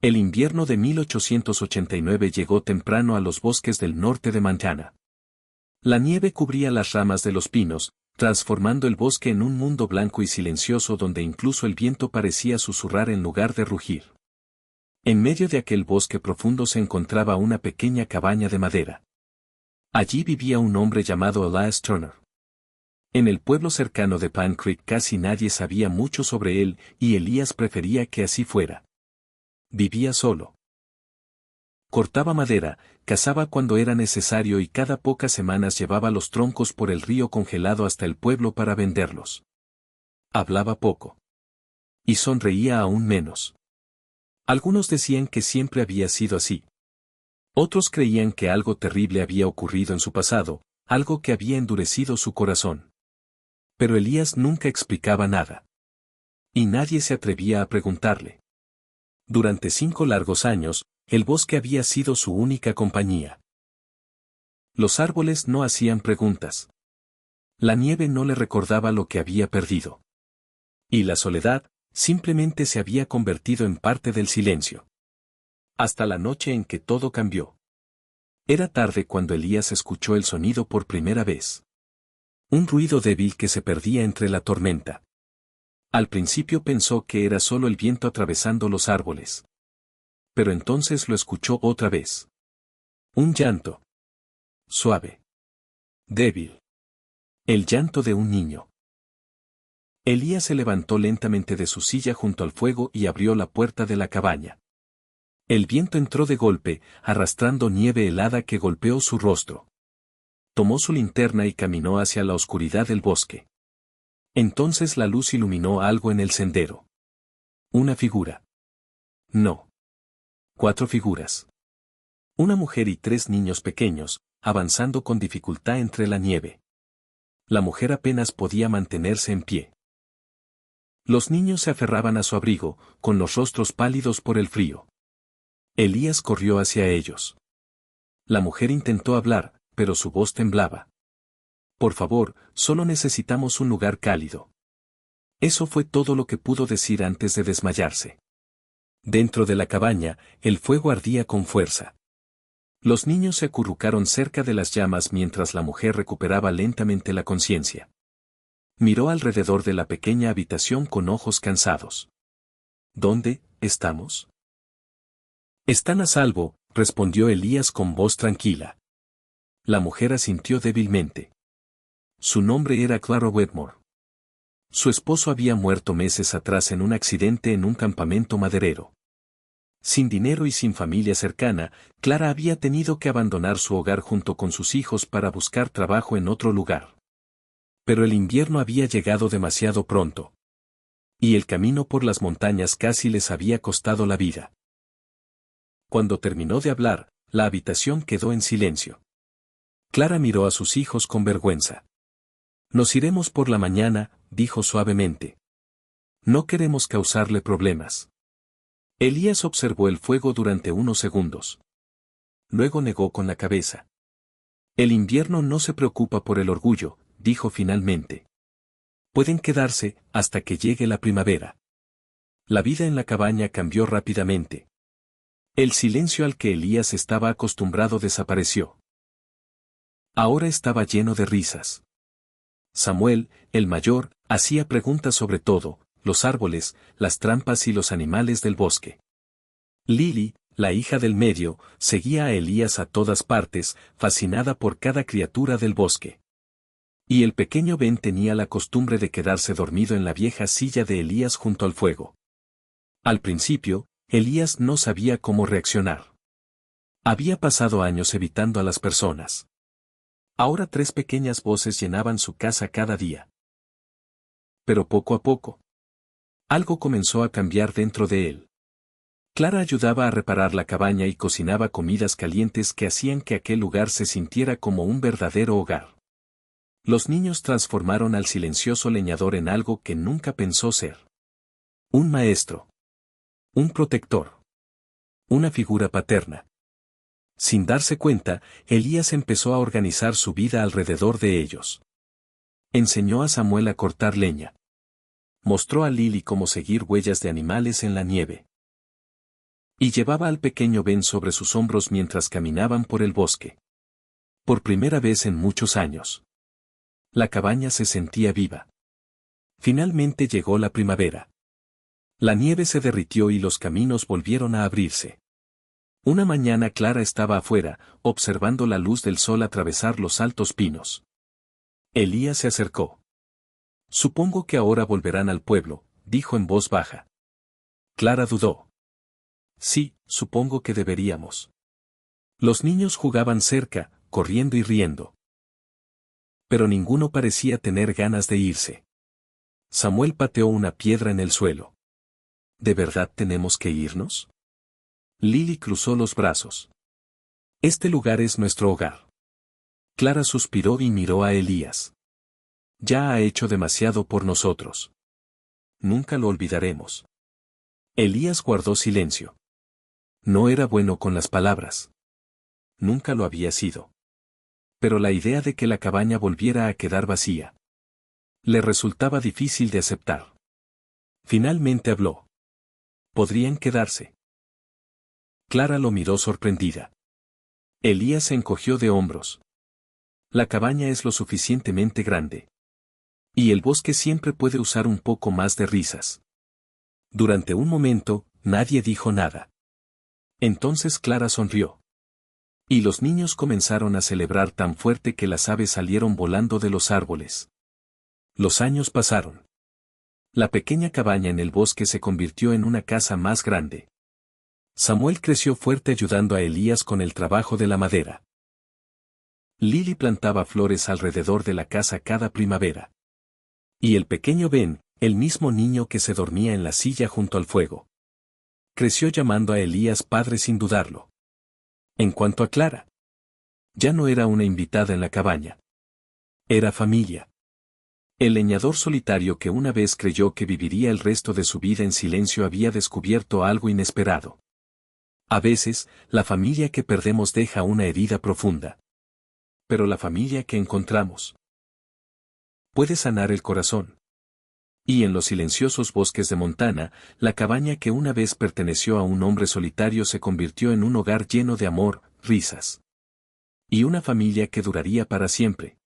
El invierno de 1889 llegó temprano a los bosques del norte de Montana. La nieve cubría las ramas de los pinos, transformando el bosque en un mundo blanco y silencioso donde incluso el viento parecía susurrar en lugar de rugir. En medio de aquel bosque profundo se encontraba una pequeña cabaña de madera. Allí vivía un hombre llamado Elias Turner. En el pueblo cercano de Pine Creek casi nadie sabía mucho sobre él, y Elías prefería que así fuera. Vivía solo. Cortaba madera, cazaba cuando era necesario y cada pocas semanas llevaba los troncos por el río congelado hasta el pueblo para venderlos. Hablaba poco. Y sonreía aún menos. Algunos decían que siempre había sido así. Otros creían que algo terrible había ocurrido en su pasado, algo que había endurecido su corazón. Pero Elías nunca explicaba nada. Y nadie se atrevía a preguntarle. Durante 5 largos años, el bosque había sido su única compañía. Los árboles no hacían preguntas. La nieve no le recordaba lo que había perdido. Y la soledad, simplemente se había convertido en parte del silencio. Hasta la noche en que todo cambió. Era tarde cuando Elías escuchó el sonido por primera vez. Un ruido débil que se perdía entre la tormenta. Al principio pensó que era solo el viento atravesando los árboles. Pero entonces lo escuchó otra vez. Un llanto. Suave. Débil. El llanto de un niño. Elías se levantó lentamente de su silla junto al fuego y abrió la puerta de la cabaña. El viento entró de golpe, arrastrando nieve helada que golpeó su rostro. Tomó su linterna y caminó hacia la oscuridad del bosque. Entonces la luz iluminó algo en el sendero. Una figura. No. 4 figuras. Una mujer y 3 niños pequeños, avanzando con dificultad entre la nieve. La mujer apenas podía mantenerse en pie. Los niños se aferraban a su abrigo, con los rostros pálidos por el frío. Elías corrió hacia ellos. La mujer intentó hablar, pero su voz temblaba. Por favor, solo necesitamos un lugar cálido. Eso fue todo lo que pudo decir antes de desmayarse. Dentro de la cabaña, el fuego ardía con fuerza. Los niños se acurrucaron cerca de las llamas mientras la mujer recuperaba lentamente la conciencia. Miró alrededor de la pequeña habitación con ojos cansados. ¿Dónde estamos? Están a salvo, respondió Elías con voz tranquila. La mujer asintió débilmente. Su nombre era Clara Wedmore. Su esposo había muerto meses atrás en un accidente en un campamento maderero. Sin dinero y sin familia cercana, Clara había tenido que abandonar su hogar junto con sus hijos para buscar trabajo en otro lugar. Pero el invierno había llegado demasiado pronto. Y el camino por las montañas casi les había costado la vida. Cuando terminó de hablar, la habitación quedó en silencio. Clara miró a sus hijos con vergüenza. Nos iremos por la mañana, dijo suavemente. No queremos causarle problemas. Elías observó el fuego durante unos segundos. Luego negó con la cabeza. El invierno no se preocupa por el orgullo, dijo finalmente. Pueden quedarse hasta que llegue la primavera. La vida en la cabaña cambió rápidamente. El silencio al que Elías estaba acostumbrado desapareció. Ahora estaba lleno de risas. Samuel, el mayor, hacía preguntas sobre todo, los árboles, las trampas y los animales del bosque. Lily, la hija del medio, seguía a Elías a todas partes, fascinada por cada criatura del bosque. Y el pequeño Ben tenía la costumbre de quedarse dormido en la vieja silla de Elías junto al fuego. Al principio, Elías no sabía cómo reaccionar. Había pasado años evitando a las personas. Ahora 3 pequeñas voces llenaban su casa cada día. Pero poco a poco, algo comenzó a cambiar dentro de él. Clara ayudaba a reparar la cabaña y cocinaba comidas calientes que hacían que aquel lugar se sintiera como un verdadero hogar. Los niños transformaron al silencioso leñador en algo que nunca pensó ser. Un maestro. Un protector. Una figura paterna. Sin darse cuenta, Elías empezó a organizar su vida alrededor de ellos. Enseñó a Samuel a cortar leña. Mostró a Lily cómo seguir huellas de animales en la nieve. Y llevaba al pequeño Ben sobre sus hombros mientras caminaban por el bosque. Por primera vez en muchos años. La cabaña se sentía viva. Finalmente llegó la primavera. La nieve se derritió y los caminos volvieron a abrirse. Una mañana Clara estaba afuera, observando la luz del sol atravesar los altos pinos. Elías se acercó. Supongo que ahora volverán al pueblo, dijo en voz baja. Clara dudó. Sí, supongo que deberíamos. Los niños jugaban cerca, corriendo y riendo. Pero ninguno parecía tener ganas de irse. Samuel pateó una piedra en el suelo. ¿De verdad tenemos que irnos? Lily cruzó los brazos. Este lugar es nuestro hogar. Clara suspiró y miró a Elías. Ya ha hecho demasiado por nosotros. Nunca lo olvidaremos. Elías guardó silencio. No era bueno con las palabras. Nunca lo había sido. Pero la idea de que la cabaña volviera a quedar vacía le resultaba difícil de aceptar. Finalmente habló. ¿Podrían quedarse? Clara lo miró sorprendida. Elías se encogió de hombros. La cabaña es lo suficientemente grande. Y el bosque siempre puede usar un poco más de risas. Durante un momento, nadie dijo nada. Entonces Clara sonrió. Y los niños comenzaron a celebrar tan fuerte que las aves salieron volando de los árboles. Los años pasaron. La pequeña cabaña en el bosque se convirtió en una casa más grande. Samuel creció fuerte ayudando a Elías con el trabajo de la madera. Lily plantaba flores alrededor de la casa cada primavera. Y el pequeño Ben, el mismo niño que se dormía en la silla junto al fuego, creció llamando a Elías padre sin dudarlo. En cuanto a Clara, ya no era una invitada en la cabaña. Era familia. El leñador solitario que una vez creyó que viviría el resto de su vida en silencio había descubierto algo inesperado. A veces, la familia que perdemos deja una herida profunda. Pero la familia que encontramos puede sanar el corazón. Y en los silenciosos bosques de Montana, la cabaña que una vez perteneció a un hombre solitario se convirtió en un hogar lleno de amor, risas. Y una familia que duraría para siempre.